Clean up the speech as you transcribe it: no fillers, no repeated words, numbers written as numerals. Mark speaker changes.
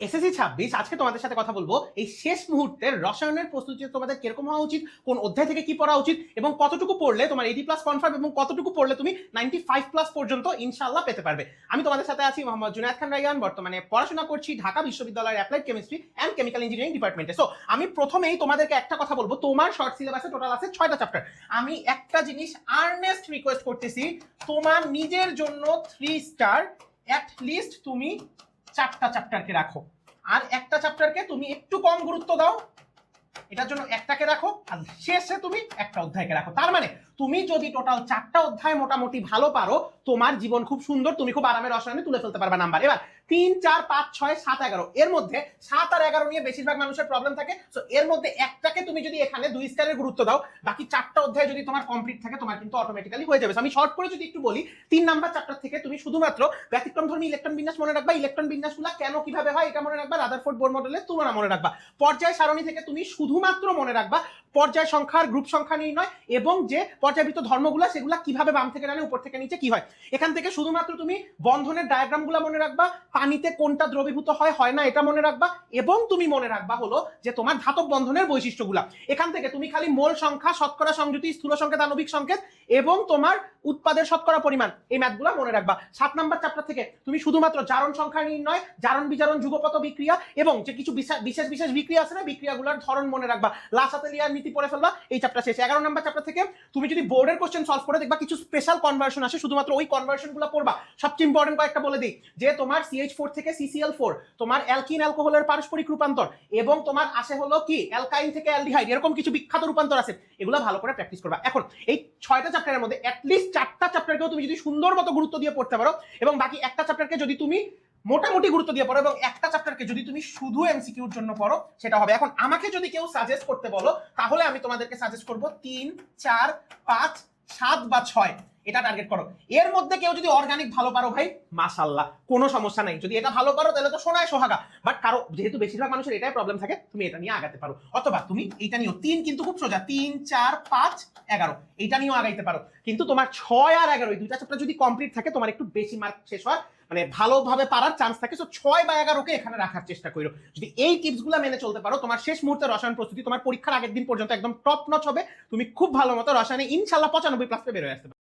Speaker 1: SSC 26 আজকে তোমাদের সাথে কথা বলবো এই শেষ মুহূর্তের রসায়নের প্রস্তুতি তোমাদের কিরকম হওয়া উচিত, কোন অধ্যায় থেকে কি পড়া উচিত এবং কতটুকু পড়লে তোমার 80+ কনফার্ম এবং কতটুকু পড়লে তুমি 95+ পর্যন্ত ইনশাআল্লাহ পেতে পারবে। আমি তোমাদের সাথে আছি মোহাম্মদ জুনায়েদ খান রায়হান, বর্তমানে পড়াশোনা করছি ঢাকা বিশ্ববিদ্যালয়ের applied chemistry and chemical engineering ডিপার্টমেন্টে। সো আমি প্রথমেই তোমাদেরকে একটা কথা বলবো, তোমার শর্ট সিলেবাসে টোটাল আছে 6টা চ্যাপ্টার। আমি একটা জিনিস আর্নেস্ট রিকোয়েস্ট করতেছি, তোমার নিজের জন্য 3 স্টার অ্যাট লিস্ট তুমি 4টা চ্যাপ্টারকে রাখো, আর একটা চ্যাপ্টারকে তুমি একটু কম গুরুত্ব দাও, এটার জন্য একটাকে রাখো, আর শেষে তুমি একটা অধ্যায়কে রাখো। তার মানে তুমি যদি টোটাল 4টা অধ্যায় মোটামুটি ভালো পারো, তোমার জীবন খুব সুন্দর, তুমি খুব আরামের রসায়নে তুলে ফেলতে পারবে নাম্বার। এবার 3, 4, 5, 6, 7, 11 এর মধ্যে 7 আর 11 নিয়ে বেশিরভাগ মানুষের প্রবলেম থাকে। সো এর মধ্যে একটাকে তুমি যদি এখানে 2 স্টারের গুরুত্ব দাও, বাকি 4টা অধ্যায় যদি তোমার কমপ্লিট থাকে, তোমার কিন্তু অটোমেটিক্যালি হয়ে যাবে। আমি শর্ট করে যদি একটু বলি, 3 নাম্বার চ্যাপ্টার থেকে তুমি শুধুমাত্র ব্যতিক্রমধর্মী ইলেকট্রন বিন্যাস মনে রাখবা, ইলেকট্রন বিন্যাসগুলো কেন কিভাবে হয় এটা মনে রাখবা, রাদারফোর্ড বোর মডেলের তুলনা মনে রাখবা। পর্যায় সারণী থেকে তুমি শুধুমাত্র মনে রাখবা পর্যায় সংখ্যার গ্রুপ সংখ্যা নির্ণয় এবং যে পর্যায়বৃত্ত ধর্মগুলো সেগুলো কিভাবে বাম থেকে ডানে উপর থেকে নিচে কি হয়। এখান থেকে শুধুমাত্র তুমি বন্ধনের ডায়াগ্রামগুলো মনে রাখবা, পানিতে কোনটা দ্রবীভূত হয় না এটা মনে রাখবা, এবং তুমি মনে রাখবা হলো যে তোমার ধাতব বন্ধনের বৈশিষ্ট্যগুলো। এখান থেকে তুমি খালি মোল সংখ্যা, শতকরা সংযুতি, স্থূল সংকেত, আণবিক সংকেত এবং তোমার উৎপাদের শতকরা পরিমাণ, এই ম্যাথগুলো মনে রাখবা। 7 নাম্বার চ্যাপ্টার থেকে তুমি শুধুমাত্র জারণ সংখ্যা নির্ণয়, জারণ বিজারণ যুগপত বিক্রিয়া এবং যে কিছু বিশেষ বিশেষ বিক্রিয়া আছে না, বিক্রিয়াগুলোর ধরন মনে রাখবা। লাসাতেলিয়ার নীতি পড়ে ফেলবা, এই চ্যাপ্টার শেষ। 11 নাম্বার চ্যাপ্টার থেকে তুমি যদি বোর্ডের কোশ্চেন সলভ করে দেখবা কিছু স্পেশাল কনভার্সন আসে, শুধুমাত্র ওই কনভার্সনগুলো পড়বা। সবচেয়ে ইম্পর্টেন্ট কয়েকটা বলে দিই, যে তোমার CH4 থেকে CCl4, তোমার অ্যালকিন অ্যালকোহলের পারস্পরিক রূপান্তর এবং তোমার আসে হলো কি অ্যালকাইন থেকে অ্যালডিহাইড, এরকম কিছু বিখ্যাত রূপান্তর আছে, এগুলো ভালো করে প্র্যাকটিস করবা। এখন এই 6টা চ্যাপ্টারের মধ্যে অ্যাটলিস্ট 4টা চ্যাপ্টারকেও তুমি যদি সুন্দর মতো গুরুত্ব দিয়ে পড়তে পারো এবং বাকি একটা চ্যাপ্টারকে যদি তুমি মোটামুটি গুরুত্ব দিয়ে পড়ো এবং একটা চ্যাপ্টারকে যদি তুমি শুধু এমসিকিউর জন্য পড়ো, সেটা হবে। এখন আমাকে যদি কেউ সাজেস্ট করতে বলো, তাহলে আমি তোমাদেরকে সাজেস্ট করব 3, 4, 5, 7 বা 6 এটা টার্গেট করো। এর মধ্যে কেউ যদি অর্গানিক ভালো পারো ভাই মাশাআল্লাহ, কোনো সমস্যা নাই, যদি এটা ভালো পারো তাহলে তো সোনায় সোহাগা। বাট কারো যেহেতু বেশিরভাগ মানুষের এটাই প্রবলেম থাকে, তুমি এটা নিয়ে আগাতে পারো, অথবা তুমি এইটা নিয়েও 3 কিন্তু খুব সোজা, 3, 4, 5, 11 এইটা নিয়েও আগাইতে পারো। কিন্তু তোমার 6 আর 11 এই দুইটা চ্যাপ্টার যদি কমপ্লিট থাকে, তোমার একটু বেশি মার্ক শেষ হয় মানে ভালোভাবে পারার চান্স থাকে। সো 6 বা 11কে এখানে রাখার চেষ্টা করো। যদি এই টিপসগুলো মেনে চলতে পারো, তোমার শেষ মুহূর্তে রসায়ন প্রস্তুতি তোমার পরীক্ষার আগের দিন পর্যন্ত একদম টপ নচ হবে। তুমি খুব ভালো মতো রসায়নে ইনশাআল্লাহ 95+ বের হয়ে আসতে পারো।